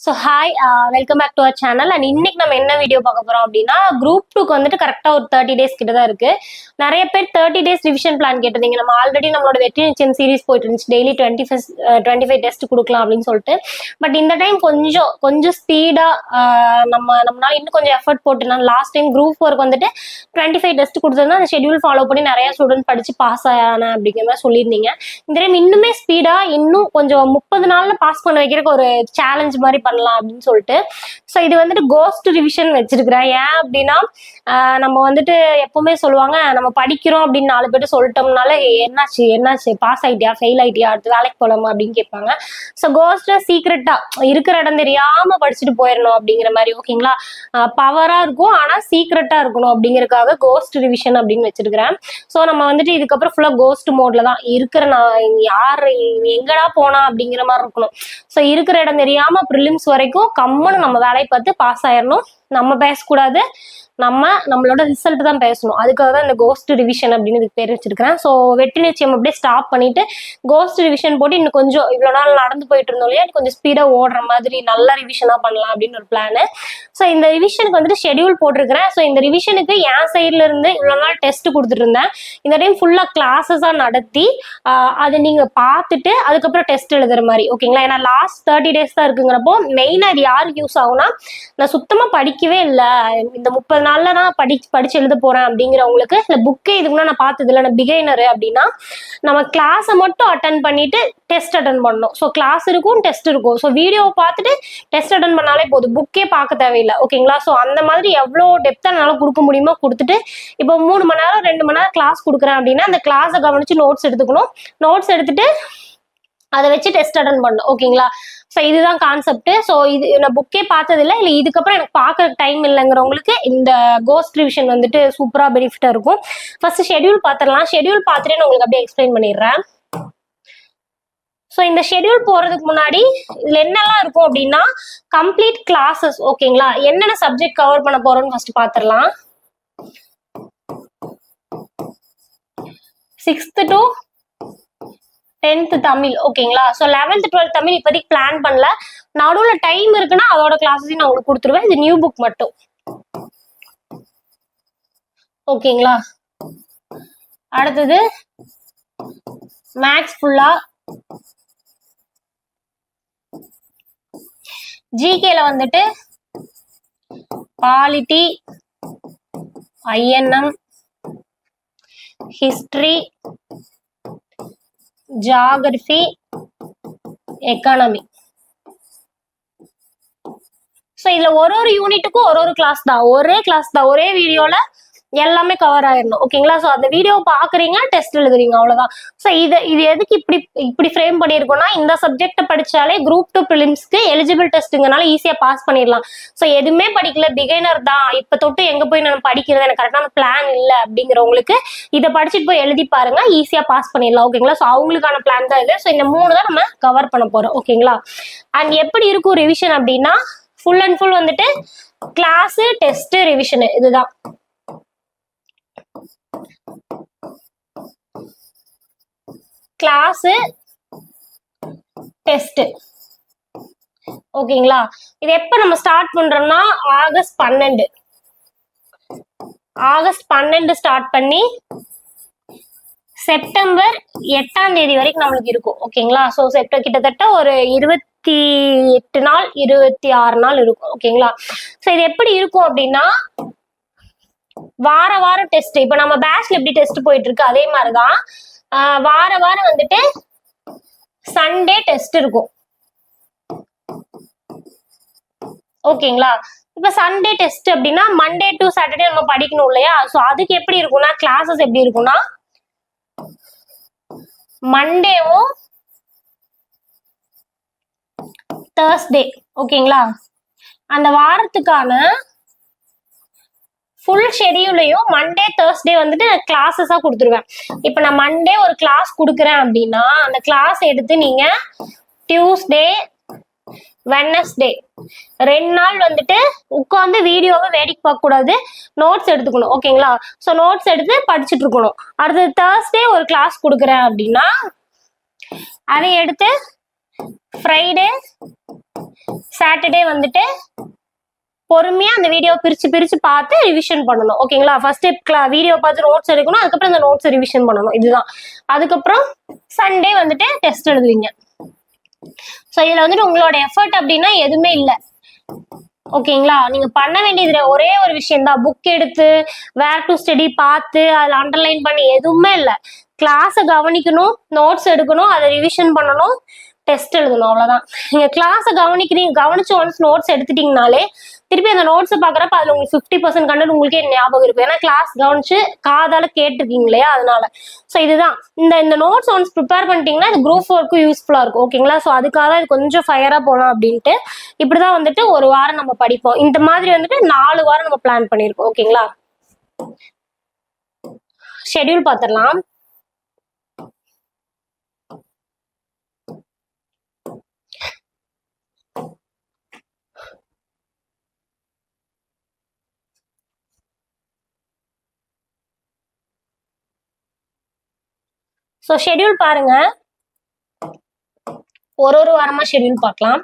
So hi welcome back to our channel. And இன்னைக்கு நம்ம என்ன வீடியோ பார்க்க போறோம் அப்படின்னா, குரூப் 2க்கு வந்துட்டு கரெக்டாக ஒரு 30 days கிட்ட தான் இருக்கு. நிறைய பேர் 30 days ரிவிஷன் பிளான் கேட்டிருந்தீங்க. நம்ம ஆல்ரெடி நம்மளோட வெற்றி நிச்சயம் சீரிஸ் போயிட்டு இருந்துச்சு, டெய்லி 25 டெஸ்ட் கொடுக்கலாம் அப்படின்னு சொல்லிட்டு. பட் இந்த டைம் கொஞ்சம் ஸ்பீடா நம்மளால இன்னும் கொஞ்சம் எஃபர்ட் போட்டு, லாஸ்ட் டைம் குரூப் 4க்கு வந்துட்டு 25 டெஸ்ட் கொடுத்ததுன்னா அந்த ஷெடியூல் ஃபாலோ பண்ணி நிறைய ஸ்டூடெண்ட் படிச்சு பாஸ் ஆன அப்படிங்கிற மாதிரி சொல்லியிருந்தீங்க. இந்த டைம் இன்னுமே ஸ்பீடா இன்னும் கொஞ்சம் 30 நாள்ல பாஸ் பண்ண வைக்கிறதுக்கு ஒரு சேலஞ்ச் மாதிரி பண்ணலாம் அப்படின்னு சொல்லிட்டு. ஸோ இது வந்துட்டு கோஸ்ட் ரிவிஷன் வச்சிருக்கிறேன். ஏன் அப்படின்னா, நம்ம வந்துட்டு எப்பவுமே சொல்லுவாங்க, நம்ம படிக்கிறோம் அப்படின்னு 4 பேர் சொல்லிட்டோம்னால என்னாச்சு பாஸ் ஆயிட்டியா ஃபெயில் ஆயிட்டியா அடுத்து வேலைக்கு போலாமா அப்படின்னு கேட்பாங்க. ஸோ கோஸ்ட் சீக்ரெட்டா இருக்கிற இடம் தெரியாம படிச்சுட்டு போயிடணும் அப்படிங்கிற மாதிரி, ஓகேங்களா? பவரா இருக்கும் ஆனா சீக்ரெட்டா இருக்கணும் அப்படிங்கறதுக்காக கோஸ்ட் ரிவிஷன் அப்படின்னு வச்சிருக்கிறேன். ஸோ நம்ம வந்துட்டு இதுக்கப்புறம் ஃபுல்லா கோஸ்ட் மோட்ல தான் இருக்கிற, நான் யாரு எங்கடா போனா அப்படிங்கிற மாதிரி இருக்கணும். ஸோ இருக்கிற இடம் தெரியாம ப்ரிலிம்ஸ் வரைக்கும் கம்முன்னு நம்ம வேலையை பார்த்து பாஸ் ஆயிடணும். நம்ம பேசக்கூடாது, நம்மளோட ரிசல்ட் தான் பேசணும். அதுக்காக தான் இந்த கோஸ்ட் ரிவிஷன் அப்படின்னு இதுக்கு பேர் வச்சிருக்கிறேன். ஸோ வெற்றி நிச்சயம் அப்படியே ஸ்டாப் பண்ணிட்டு கோஸ்ட் ரிவிஷன் போட்டு இன்னும் கொஞ்சம் இவ்வளோ நாள் நடந்து போயிட்டு இருந்தோம் இல்லையா, கொஞ்சம் ஸ்பீடா ஓடுற மாதிரி நல்ல ரிவிஷனா பண்ணலாம் அப்படின்னு ஒரு பிளானு. ஸோ இந்த ரிவிஷனுக்கு வந்துட்டு ஷெடியூல் போட்டிருக்கிறேன். ஸோ இந்த ரிவிஷனுக்கு என் சைட்ல இருந்து இவ்வளோ நாள் டெஸ்ட் கொடுத்துட்டு இருந்தேன். இந்த டைம் ஃபுல்லா கிளாஸஸா நடத்தி அதை நீங்க பார்த்துட்டு அதுக்கப்புறம் டெஸ்ட் எழுதுற மாதிரி, ஓகேங்களா? ஏன்னா லாஸ்ட் 30 days தான் இருக்குங்கிறப்போ மெயினா இது யாருக்கு யூஸ் ஆகும்னா, நான் சுத்தமா படிக்கவே இல்லை, இந்த 30 நாள்ல நான் படிச்சு எழுத போறேன் அப்படிங்கிறவங்களுக்கு, இல்ல புக்கே இதுக்குன்னா நான் பார்த்தது இல்லை, நான் பிகைனர் அப்படின்னா, நம்ம கிளாஸை மட்டும் அட்டன் பண்ணிட்டு டெஸ்ட் அட்டன் பண்ணணும். ஸோ கிளாஸ் இருக்கும், டெஸ்ட் இருக்கும். ஸோ வீடியோவை பார்த்துட்டு டெஸ்ட் அட்டன் பண்ணாலே போதும், புக்கே பார்க்க தேவையில்லை, ஓகேங்களா? ஸோ அந்த மாதிரி எவ்வளோ டெப்த்தாக என்னால் கொடுக்க முடியுமோ கொடுத்துட்டு, இப்போ 3 மணி நேரம் 2 மணி நேரம் கிளாஸ் கொடுக்குறேன் அப்படின்னா அந்த கிளாஸை கவனிச்சு நோட்ஸ் எடுத்துக்கணும். நோட்ஸ் எடுத்துட்டு அதை வச்சு டெஸ்ட் அட்டன் பண்ணணும், ஓகேங்களா? ஸோ இதுதான் கான்செப்ட். ஸோ இது நான் புக்கே பார்த்ததில்லை, இல்லை இதுக்கப்புறம் எனக்கு பார்க்குற டைம் இல்லைங்கிறவங்களுக்கு இந்த கோஸ்ட் ரிவிஷன் வந்துட்டு சூப்பராக பெனிஃபிட்டாக இருக்கும். ஃபர்ஸ்ட் ஷெடியூல் பார்த்துடலாம். ஷெடியூல் பார்த்துட்டு நான் உங்களுக்கு அப்படியே எக்ஸ்பிளைன் பண்ணிடுறேன். ஸோ இந்த ஷெடியூல் போறதுக்கு முன்னாடி இதுல என்னெல்லாம் இருக்கும் அப்படின்னா, கம்ப்ளீட் கிளாஸஸ், ஓகேங்களா? என்னென்ன சப்ஜெக்ட் கவர் பண்ண போறோம்னு ஃபர்ஸ்ட் பார்த்துடலாம். 6th to 10th தமிழ், ஓகேங்களா? ஸோ 11th 12th தமிழ் இப்போதைக்கு பிளான் பண்ணல. நடுவில் டைம் இருக்குன்னா அதோட கிளாஸஸையும் நான் உங்களுக்கு கொடுத்துருவேன். இது நியூ புக் மட்டும், ஓகேங்களா? அடுத்தது மேக்ஸ் ஃபுல்லா. ஜிகேல வந்துட்டு polity, INM, history, geography, economy. So இதுல ஒரு யூனிட்டுக்கும் ஒரு கிளாஸ் தான், ஒரே வீடியோல எல்லாமே கவர் ஆயிடணும், ஓகேங்களா? ஸோ அந்த வீடியோ பாக்குறீங்க, டெஸ்ட் எழுதுறீங்க, அவ்வளவுதான். ஸோ இது எதுக்கு இப்படி ஃப்ரேம் பண்ணியிருக்கோம்னா, இந்த சப்ஜெக்ட படிச்சாலே குரூப் 2 ப்ரிலிம்ஸ்க்கு எலிஜிபிள் டெஸ்ட்டுங்கனால ஈஸியா பாஸ் பண்ணிடலாம். ஸோ எதுவுமே படிக்கல, பிகைனர் தான், இப்ப தொட்டு எங்க போய் நான் படிக்கிறது, எனக்கு கரெக்டான பிளான் இல்லை அப்படிங்கிறவங்களுக்கு இதை படிச்சுட்டு போய் எழுதி பாருங்க, ஈஸியா பாஸ் பண்ணிடலாம், ஓகேங்களா? ஸோ அவங்களுக்கான பிளான் தான் இது. ஸோ இந்த 3 தான் நம்ம கவர் பண்ண போறோம், ஓகேங்களா? அண்ட் எப்படி இருக்கும் ரிவிஷன் அப்படின்னா, ஃபுல் அண்ட் ஃபுல் வந்துட்டு கிளாஸ், டெஸ்ட், ரிவிஷன், இதுதான். கிளாஸ், டெஸ்ட், ஓகேங்களா? இது எப்ப நம்ம ஸ்டார்ட் பண்றோம்னா, ஆகஸ்ட் 12 ஸ்டார்ட் பண்ணி செப்டம்பர் 8ஆம் தேதி வரைக்கும் நம்மளுக்கு இருக்கும், ஓகேங்களா? ஸோ கிட்டத்தட்ட ஒரு 28 நாள் 26 நாள் இருக்கும், ஓகேங்களா? ஸோ இது எப்படி இருக்கும் அப்படின்னா, வாரம் டெஸ்ட். இப்ப நம்ம பேட்ச்ல எப்படி டெஸ்ட் போயிட்டு இருக்கு அதே மாதிரிதான் வாரம் வந்துட்டு சண்டே டெஸ்ட் இருக்கும், ஓகேங்களா? இப்ப சண்டே டெஸ்ட் அப்படின்னா மண்டே டு சாட்டர்டே நம்ம படிக்கணும் இல்லையா? ஸோ அதுக்கு எப்படி இருக்கும்னா, கிளாஸஸ் எப்படி இருக்கும்னா, மண்டேவும் தேர்ஸ்டே, ஓகேங்களா? அந்த வாரத்துக்கான ஃபுல் ஷெடியூலையும் மண்டே தேர்ஸ்டே வந்துட்டு நான் கிளாஸஸா கொடுத்துருவேன். இப்ப நான் மண்டே ஒரு கிளாஸ் கொடுக்குறேன் அப்படின்னா, அந்த கிளாஸ் எடுத்து நீங்க டியூஸ்டே, வெட்னஸ்டே 2 நாள் வந்துட்டு உட்காந்து வீடியோவை வேடிக்கை பார்க்க கூடாது, நோட்ஸ் எடுத்துக்கணும், ஓகேங்களா? ஸோ நோட்ஸ் எடுத்து படிச்சுட்டு இருக்கணும். அடுத்தது தேர்ஸ்டே ஒரு கிளாஸ் கொடுக்குறேன் அப்படின்னா அதை எடுத்து ஃப்ரைடே, சாட்டர்டே வந்துட்டு பொறுமையா அந்த வீடியோ பிரிச்சு பிரிச்சு பார்த்து ரிவிஷன் பண்ணணும். ஓகேங்களா? ஃபர்ஸ்ட் வீடியோ பார்த்து நோட்ஸ் எடுக்கணும், அதுக்கப்புறம் அந்த நோட்ஸ் ரிவிஷன் பண்ணணும். இதுதான். அதுக்கப்புறம் சண்டே வந்துட்டு டெஸ்ட் எழுதுவீங்க. ஸோ இதுல வந்துட்டு உங்களோட எஃபர்ட் அப்படின்னா எதுவுமே இல்லை. ஓகேங்களா? நீங்க பண்ண வேண்டியது ஒரே ஒரு விஷயம் தான், புக் எடுத்து வேர் டு ஸ்டடி பார்த்து அதில் அண்டர்லைன் பண்ணி எதுவுமே இல்லை. கிளாஸை கவனிக்கணும், நோட்ஸ் எடுக்கணும், அதை ரிவிஷன் பண்ணணும், டெஸ்ட் எழுதணும், அவ்வளவுதான். நீங்க கிளாஸை கவனிச்சு ஒன்ஸ் நோட்ஸ் எடுத்துட்டீங்கனாலே திருப்பி அந்த நோட்ஸை பாக்குறப்ப அதுல உங்களுக்கு 50% கண்டென்ட் உங்களுக்கே ஞாபகம் இருக்கும். ஏன்னா கிளாஸ் கவனிச்சு காதால கேட்டிருக்கீங்க இல்லையா, அதனால. ஸோ இதுதான், இந்த நோட்ஸ் ஒன்ஸ் ப்ரிப்பேர் பண்ணிட்டீங்கன்னா இது குரூப் 4க்கு யூஸ்ஃபுல்லா இருக்கும். ஓகேங்களா? ஸோ அதுக்காக தான் இது கொஞ்சம் ஃபயரா போகலாம் அப்படின்ட்டு இப்படிதான் வந்துட்டு ஒரு வாரம் நம்ம படிப்போம். இந்த மாதிரி வந்துட்டு 4 வாரம் நம்ம பிளான் பண்ணிருக்கோம். ஓகேங்களா? ஷெட்யூல் பார்த்துடலாம். ஸோ ஷெட்யூல் பாருங்க, ஒரு வாரமா ஷெட்யூல் பார்க்கலாம்.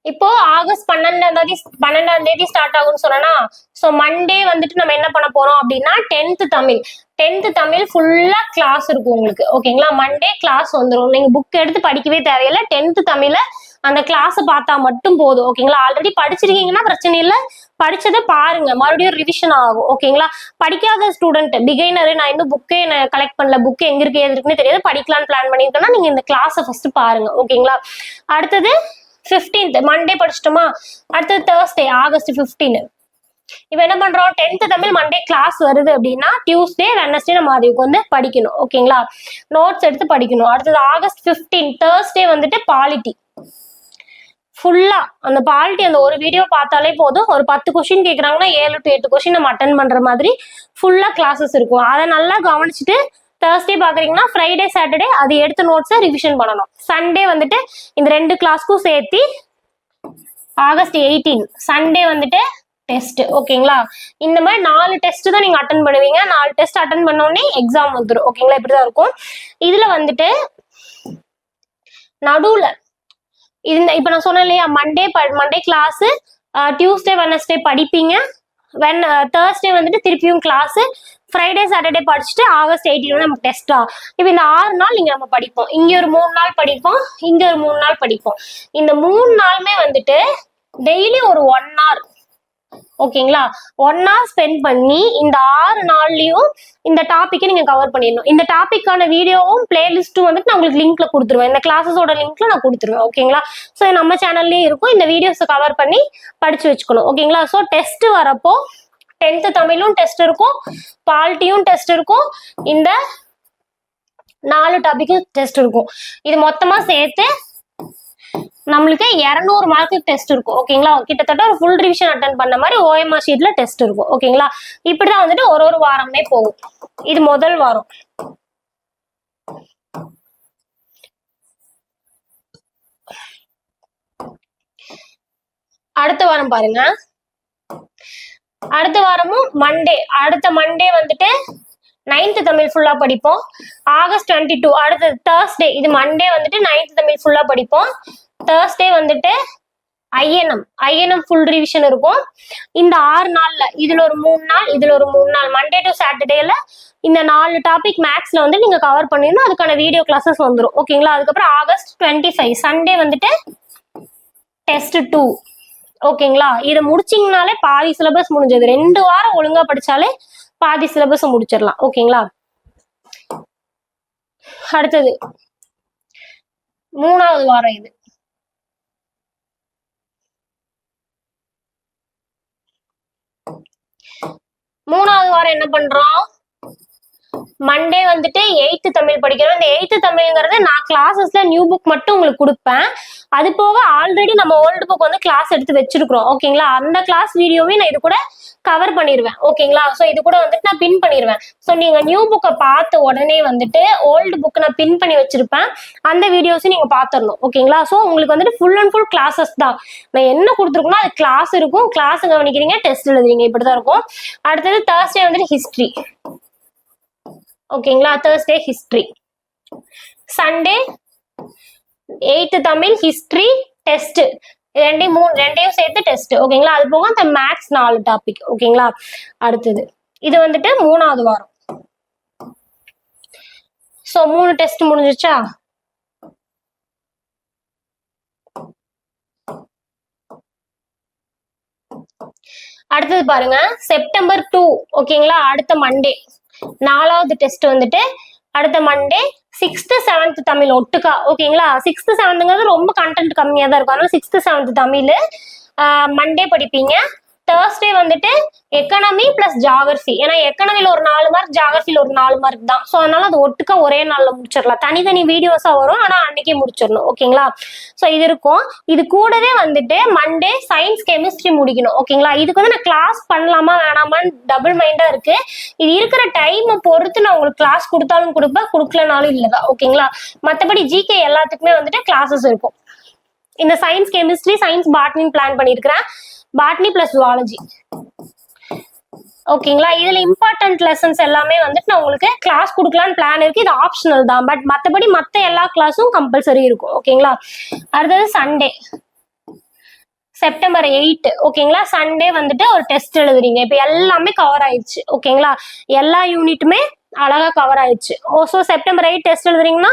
இப்போ ஆகஸ்ட் 12ஆம் தேதி ஸ்டார்ட் ஆகும்னு சொன்னா, ஸோ மண்டே வந்துட்டு நம்ம என்ன பண்ண போறோம் அப்படின்னா 10th தமிழ் ஃபுல்லா கிளாஸ் இருக்கும் உங்களுக்கு. ஓகேங்களா? மண்டே கிளாஸ் வந்துடும். நீங்க புக் எடுத்து படிக்கவே தேவையில்லை. 10th தமிழ அந்த கிளாஸை பார்த்தா மட்டும் போதும். ஓகேங்களா? ஆல்ரெடி படிச்சிருக்கீங்கன்னா பிரச்சனை இல்லை, படிச்சதை பாருங்க, மறுபடியும் ரிவிஷன் ஆகும். ஓகேங்களா? படிக்காத ஸ்டூடெண்ட், பிகைனர், நான் இன்னும் புக்கே கலெக்ட் பண்ணல, புக் எங்க இருக்கு எது இருக்குன்னு தெரியாது, படிக்கலான்னு பிளான் பண்ணிருக்கேன்னா நீங்க இந்த கிளாஸை ஃபர்ஸ்ட் பாருங்க. ஓகேங்களா? அடுத்தது 15th மண்டே படிச்சிட்டோமா, அடுத்தது தேர்ஸ்டே ஆகஸ்ட் 15. இப்ப என்ன பண்றோம், 10th தமிழ் மண்டே கிளாஸ் வருது அப்படின்னா டியூஸ்டே வெட்னஸ்டே நம்ம அதுக்கு வந்து படிக்கணும். ஓகேங்களா? நோட்ஸ் எடுத்து படிக்கணும். அடுத்தது ஆகஸ்ட் 15 தேர்ஸ்டே வந்துட்டு பாலிட்டி ஃபுல்லா. அந்த பாலிட்டி அந்த ஒரு வீடியோ பார்த்தாலே போதும். ஒரு 10 கொஸ்டின் கேட்குறாங்கன்னா 7 to 8 கொஸ்டின் நம்ம அட்டன் பண்ற மாதிரி ஃபுல்லா கிளாஸஸ் இருக்கும். அதை நல்லா கவனிச்சுட்டு தேர்ஸ்டே பாக்குறீங்கன்னா ஃப்ரைடே சாட்டர்டே அது எடுத்து நோட்ஸை ரிவிஷன் பண்ணணும். சண்டே வந்துட்டு இந்த 2 கிளாஸ்க்கும் சேர்த்து ஆகஸ்ட் 18 சண்டே வந்துட்டு டெஸ்ட். ஓகேங்களா? இந்த மாதிரி 4 டெஸ்ட் தான் நீங்க அட்டன் பண்ணுவீங்க. 4 டெஸ்ட் அட்டன் பண்ணோடனே எக்ஸாம் வந்துடும். ஓகேங்களா? இப்படிதான் இருக்கும். இதுல வந்துட்டு நடுவுல இப்ப நான் சொன்னேன் இல்லையா, மண்டே கிளாஸ், டியூஸ்டே வெட்னஸ்டே படிப்பீங்க, தேர்ஸ்டே வந்துட்டு திருப்பியும் கிளாஸ், ஃப்ரைடே சாட்டர்டே படிச்சுட்டு ஆகஸ்ட் 18 வந்து நமக்கு டெஸ்டா. இப்ப இந்த 6 நாள் நீங்க நம்ம படிப்போம். இங்க ஒரு 3 நாள் படிப்போம், இங்க ஒரு 3 நாள் படிப்போம். இந்த 3 நாளுமே வந்துட்டு டெய்லி ஒரு 1 hour. ஓகேங்களா? 1 hour ஸ்பெண்ட் பண்ணி இந்த 6 நாள்லயும் இந்த டாபிக்கை நீங்க கவர் பண்ணிடணும். இந்த டாபிக்கான வீடியோவும் பிளேலிஸ்டும் வந்துட்டு நான் உங்களுக்கு லிங்க்ல கொடுத்துருவேன். இந்த கிளாஸஸோட லிங்க்ல நான் கொடுத்துருவேன். ஓகேங்களா? ஸோ நம்ம சேனல்லயே இருக்கும். இந்த வீடியோஸை கவர் பண்ணி படிச்சு வச்சுக்கணும். ஓகேங்களா? ஸோ டெஸ்ட் வரப்போ 10th தமிழும் டெஸ்ட் இருக்கும், பாலிட்டியும் டெஸ்ட் இருக்கும், இந்த 4 டாபிக்கும் டெஸ்ட் இருக்கும். இது மொத்தமா சேர்த்து நம்மளுக்கு 200 மார்க்கு டெஸ்ட் இருக்கும். ஓகேங்களா? கிட்டத்தட்ட ஒரு ஃபுல் ரிவிஷன் அட்டன் பண்ண மாதிரி OMR ஷீட்ல டெஸ்ட் இருக்கும். ஓகேங்களா? இப்படிதான் வந்துட்டு ஒரு வாரமே போகும். இது முதல் வாரம். அடுத்த வாரம் பாருங்க. அடுத்த வாரமும் அடுத்த மண்டே வந்துட்டு 9th தமிழ் ஃபுல்லா படிப்போம். ஆகஸ்ட் 22 அடுத்தது தேர்ஸ்டே. இது மண்டே வந்துட்டு 9th தமிழ் ஃபுல்லா படிப்போம். தேர்ஸ்டே வந்துட்டு ஐஎன்எம் ஃபுல் ரிவிஷன் இருக்கும். இந்த 6 நாள்ல இதுல ஒரு 3 நாள், இதுல ஒரு 3 நாள், மண்டே டு சாட்டர்டேல இந்த 4 டாபிக் மேக்ஸ்ல வந்து நீங்க கவர் பண்ணிடணும். அதுக்கான வீடியோ கிளாஸஸ் வந்துடும். ஓகேங்களா? அதுக்கப்புறம் ஆகஸ்ட் 25 சண்டே வந்துட்டு டெஸ்ட் 2. ஓகேங்களா? இதை முடிச்சிங்கனாலே பாதி சிலபஸ் முடிஞ்சது. 2 வாரம் ஒழுங்கா படிச்சாலே பாதி சிலபஸ் முடிச்சிடலாம். ஓகேங்களா? அடுத்தது 3வது வாரம். இது 3வது வாரம் என்ன பண்றோம், மண்டே வந்துட்டு 8th தமிழ் படிக்கிறோம். இந்த 8th தமிழ்ங்கிறது நான் கிளாஸஸ்ல நியூ புக் மட்டும் உங்களுக்கு கொடுப்பேன். அது போக ஆல்ரெடி நம்ம ஓல்டு புக் வந்து கிளாஸ் எடுத்து வச்சிருக்கிறோம். ஓகேங்களா? அந்த கிளாஸ் வீடியோவே நான் இது கூட கவர் பண்ணிடுவேன். ஓகேங்களா? ஸோ இது கூட வந்துட்டு நான் பின் பண்ணிடுவேன். ஸோ நீங்க நியூ புக்கை பார்த்த உடனே வந்துட்டு ஓல்டு புக் நான் பின் பண்ணி வச்சிருப்பேன், அந்த வீடியோஸும் நீங்க பாத்துடணும். ஓகேங்களா? ஸோ உங்களுக்கு வந்துட்டு ஃபுல் அண்ட் ஃபுல் கிளாஸஸ் தான். நான் என்ன கொடுத்துருக்கோம்னா அது கிளாஸ் இருக்கும், கிளாஸ் கவனிக்கிறீங்க, டெஸ்ட் எழுதுறீங்க, இப்படிதான் இருக்கும். அடுத்தது தேர்ஸ்டே வந்துட்டு ஹிஸ்டரி. ஓகேங்களா? Thursday history. Sunday 8th Tamil history test. ரெண்டையும் சேர்த்து டெஸ்ட். ஓகேங்களா? அது போக அந்த மேக்ஸ் 4 டாபிக். ஓகேங்களா? அடுத்தது இது வந்துட்டு 3வது வாரம். சோ 3 டெஸ்ட் முடிஞ்சிச்சா? அடுத்தது பாருங்க, செப்டம்பர் 2. ஓகேங்களா? அடுத்த மண்டே 4வது டெஸ்ட் வந்துட்டு அடுத்த மண்டே 6th 7th தமிழ் ஒட்டுக்கா. ஓகேங்களா? 6th 7th ரொம்ப கண்டென்ட் கம்மியா தான் இருக்கும். அதனால 6th 7th தமிழ் மண்டே படிப்பீங்க. தேர்ஸ்டே வந்துட்டு எக்கனாமி பிளஸ் ஜாகிரபி. ஏன்னா எக்கனாமில ஒரு 4 மார்க், ஜாகிரபில ஒரு 4 மார்க் தான். ஸோ அதனால அது ஒட்டுக்கா ஒரே நாள்ல முடிச்சிடலாம். தனித்தனி வீடியோஸா வரும், ஆனா அன்னைக்கே முடிச்சிடணும். ஓகேங்களா? ஸோ இது இருக்கும். இது கூடவே வந்துட்டு மண்டே சயின்ஸ் கெமிஸ்ட்ரி முடிக்கணும். ஓகேங்களா? இதுக்கு வந்து நான் கிளாஸ் பண்ணலாமா வேணாமான்னு டபுள் மைண்டா இருக்கு. இது இருக்கிற டைமை பொறுத்து நான் உங்களுக்கு கிளாஸ் கொடுத்தாலும் கொடுப்பேன், கொடுக்கலனாலும் இல்லதான். ஓகேங்களா? மற்றபடி ஜிகே எல்லாத்துக்குமே வந்துட்டு கிளாஸஸ் இருக்கும். இந்த சயின்ஸ் கெமிஸ்ட்ரி, சயின்ஸ் பாட்னின்னு பிளான் பண்ணியிருக்கிறேன். Botany plus zoology. ஓகேங்களா? இதுல இம்பார்ட்டன்ட் லெசன்ஸ் எல்லாமே வந்துட்டு நான் உங்களுக்கு கிளாஸ் கொடுக்கலான்னு பிளான் இருக்கு. இது ஆப்ஷனல் தான். பட் மற்றபடி மற்ற எல்லா கிளாஸும் கம்பல்சரி இருக்கும். ஓகேங்களா? அடுத்தது சண்டே செப்டம்பர் 8. ஓகேங்களா? சண்டே வந்துட்டு ஒரு டெஸ்ட் எழுதுறீங்க. இப்ப எல்லாமே கவர் ஆயிடுச்சு. ஓகேங்களா? எல்லா யூனிட்டுமே அழகா கவர் ஆயிடுச்சு. ஸோ செப்டம்பர் 8 டெஸ்ட் எழுதுறீங்கன்னா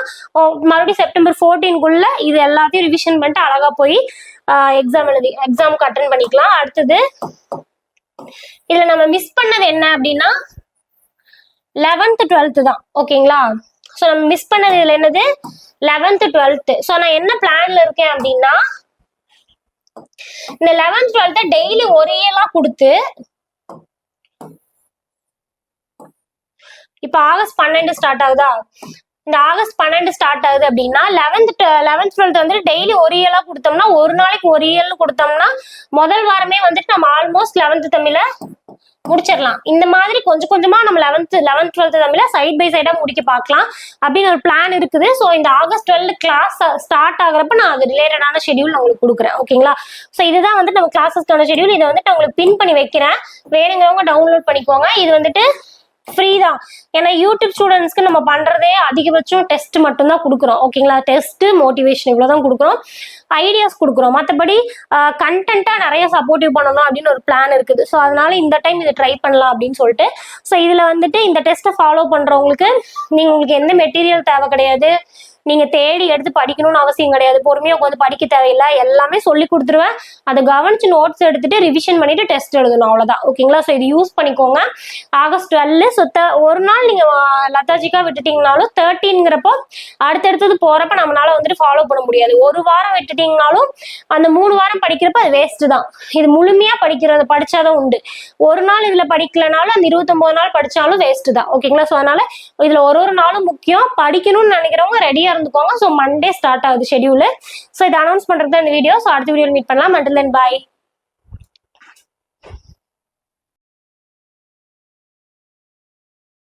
மறுபடியும் செப்டம்பர் 14 இது எல்லாத்தையும் ரிவிஷன் பண்ணிட்டு அழகா போய் எக்ஸாமுக்கு அட்டென்ட் பண்ணிக்கலாம். அடுத்தது இதுல நம்ம மிஸ் பண்ணது என்ன அப்படின்னா 11th 12th தான். ஓகேங்களா? ஸோ நம்ம மிஸ் பண்ணது இதுல என்னது 11th 12th. ஸோ நான் என்ன பிளான்ல இருக்கேன் அப்படின்னா இந்த 11th 12th டெய்லி ஒரே எல்லாம் கொடுத்து, இப்ப ஆகஸ்ட் 12 ஸ்டார்ட் ஆகுதா? இந்த ஆகஸ்ட் 12 ஸ்டார்ட் ஆகுது அப்படின்னா 11th 12th வந்து டெய்லி ஒரு இயலா கொடுத்தோம்னா, ஒரு நாளைக்கு ஒரு இயல் கொடுத்தோம்னா முதல் வாரமே வந்துட்டு நம்ம ஆல்மோஸ்ட் 11th தமிழ முடிச்சிடலாம். இந்த மாதிரி கொஞ்சம் கொஞ்சமா நம்ம 11th 12th தமிழ சைட் பை சைடா முடிக்க பார்க்கலாம் அப்படின்னு ஒரு பிளான் இருக்குது. ஸோ இந்த ஆகஸ்ட் 12 கிளாஸ் ஸ்டார்ட் ஆகுறப்ப நான் அது ரிலேட்டடான ஷெடியூல் நான் உங்களுக்கு கொடுக்குறேன். ஓகேங்களா? ஸோ இதுதான் வந்துட்டு நம்ம கிளாஸஸ்க்கான ஷெடியூல். இதை வந்துட்டு நான் உங்களுக்கு பின் பண்ணி வைக்கிறேன். வேணுங்கிறவங்க டவுன்லோட் பண்ணிக்கோங்க. இது வந்துட்டு ஃப்ரீ தான். ஏன்னா யூடியூப் ஸ்டூடெண்ட்ஸ்க்கு நம்ம பண்றதே அதிகபட்சம் டெஸ்ட் மட்டும் தான் கொடுக்குறோம். ஓகேங்களா? டெஸ்ட், மோட்டிவேஷன் இவ்வளவுதான் கொடுக்குறோம், ஐடியாஸ் கொடுக்குறோம். மற்றபடி கண்டென்ட்டா நிறைய சப்போர்ட்டிவ் பண்ணணும் அப்படின்னு ஒரு பிளான் இருக்குது. ஸோ அதனால இந்த டைம் இதை ட்ரை பண்ணலாம் அப்படின்னு சொல்லிட்டு. ஸோ இதுல வந்துட்டு இந்த டெஸ்ட்டை ஃபாலோ பண்றவங்களுக்கு உங்களுக்கு எந்த மெட்டீரியல் தேவை கிடையாது, நீங்க தேடி எடுத்து படிக்கணும்னு அவசியம் கிடையாது, பொறுமையா உட்காந்து படிக்க தேவையில்லை, எல்லாமே சொல்லி கொடுத்துருவேன். அதை கவனிச்சு நோட்ஸ் எடுத்துட்டு ரிவிஷன் பண்ணிட்டு டெஸ்ட் எழுதணும், அவ்வளவுதான். ஓகேங்களா? ஸோ இது யூஸ் பண்ணிக்கோங்க. ஆகஸ்ட் 12. ஸோ ஒரு நாள் நீங்க லத்தாஜிக்கா விட்டுட்டீங்கனாலும் 13ங்கிறப்போ அடுத்தடுத்தது போறப்ப நம்மளால வந்துட்டு ஃபாலோ பண்ண முடியாது. ஒரு வாரம் விட்டுட்டீங்கனாலும் அந்த 3 வாரம் படிக்கிறப்ப அது வேஸ்ட் தான். இது முழுமையா படிச்சாதான் உண்டு. ஒரு நாள் இதுல படிக்கலனாலும் அந்த 29 நாள் படிச்சாலும் வேஸ்ட் தான். ஓகேங்களா? ஸோ அதனால இதுல ஒரு நாளும் முக்கியம். படிக்கணும்னு நினைக்கிறவங்க ரெடியா இருந்துக்கோங்க. ஸோ மண்டே ஸ்டார்ட் ஆகுது ஷெடியூல். ஸோ இதை அனௌன்ஸ் பண்றது தான் இந்த வீடியோ. ஸோ அடுத்த வீடியோ மீட் பண்ணலாம். until then bye.